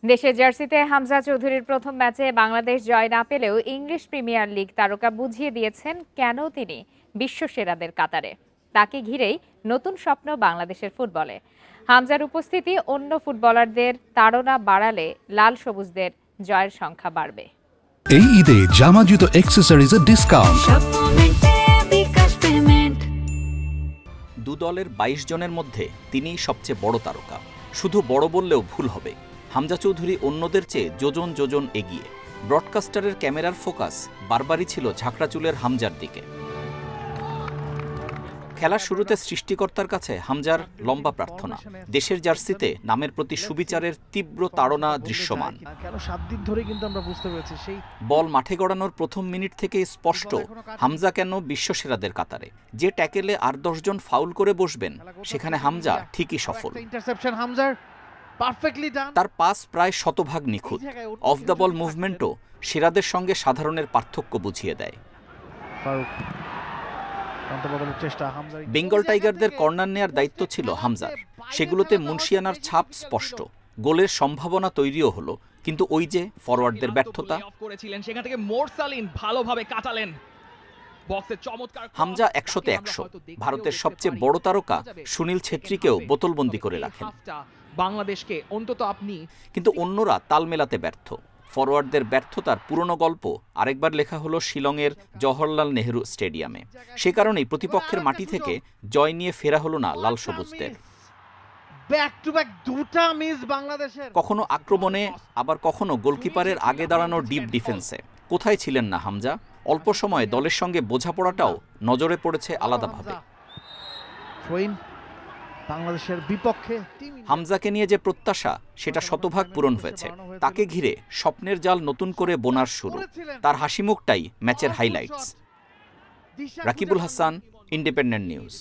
দেশের জার্সিতে হামজা চৌধুরীর প্রথম ম্যাচে বাংলাদেশ জয় না পেলেও ইংলিশ প্রিমিয়ার লিগ তারকা বুঝিয়ে দিয়েছেন কেন তিনি বিশ্বসেরাদের কাতারে। তাকে ঘিরেই নতুন স্বপ্ন বাংলাদেশের ফুটবলে। হামজার উপস্থিতি অন্য ফুটবলারদের তাড়না বাড়ালে লাল সবুজদের জয়ের সংখ্যা বাড়বে। এই ঈদে জামা জুতো অ্যাক্সেসরিজের ডিসকাউন্ট। দু দলের ২২ জনের মধ্যে তিনিই সবচেয়ে বড় তারকা। শুধু বড় বললেও ভুল হবে। হামজা চৌধুরী অন্যদের চেয়ে যোজন যোজন এগিয়ে। ব্রডকাস্টারের ক্যামেরার ফোকাস বারবারই ছিল ঝাঁকড়া চুলের হামজার দিকে। খেলার শুরুতে সৃষ্টিকর্তার কাছে হামজার লম্বা প্রার্থনা। দেশের জার্সিতে নামের প্রতি সুবিচারের তীব্র তাড়না দৃশ্যমান। বল মাঠে গড়ানোর প্রথম মিনিট থেকেই স্পষ্ট হামজা কেন বিশ্বসেরাদের কাতারে। যে ট্যাকেলে আর ১০ জন ফাউল করে বসবেন, সেখানে হামজা ঠিকই সফল। তার পাস প্রায় শতভাগ নিখুঁত। অফ দ্য বল মুভমেন্টও সেরাদের সঙ্গে সাধারণের পার্থক্য বুঝিয়ে দেয়। বেঙ্গল টাইগারদের কর্নার নেয়ার দায়িত্ব ছিল হামজার। সেগুলোতে মুন্সিয়ানার ছাপ স্পষ্ট। গোলের সম্ভাবনা তৈরিও হলো, কিন্তু ওই যে ফরওয়ার্ডদের ব্যর্থতা। হামজা ১০০-তে ১০০। ভারতের সবচেয়ে বড় তারকা সুনীল ছেত্রীকেও বোতলবন্দি করে রাখেন বাংলাদেশকে। অন্তত আপনি কিন্তু অন্যরা তাল মেলাতে ব্যর্থ। ফরওয়ার্ডদের ব্যর্থতার পুরনো গল্প আরেকবার লেখা হলো শিলংয়ের জওহরলাল নেহরু স্টেডিয়ামে। সে কারণেই প্রতিপক্ষের মাটি থেকে জয় নিয়ে ফেরা হলো না লাল সবুজদের। কখনো আক্রমণে, আবার কখনো গোলকিপারের আগে দাঁড়ানো ডিপ ডিফেন্সে। কোথায় ছিলেন না হামজা? অল্প সময়ে দলের সঙ্গে বোঝাপড়াটাও নজরে পড়েছে আলাদাভাবে। বাংলাদেশের বিপক্ষে হামজাকে নিয়ে যে প্রত্যাশা, সেটা শতভাগ পূরণ হয়েছে। তাকে ঘিরে স্বপ্নের জাল নতুন করে বোনার শুরু। তার হাসিমুখটাই ম্যাচের highlights. Rakibul Hasan, independent news.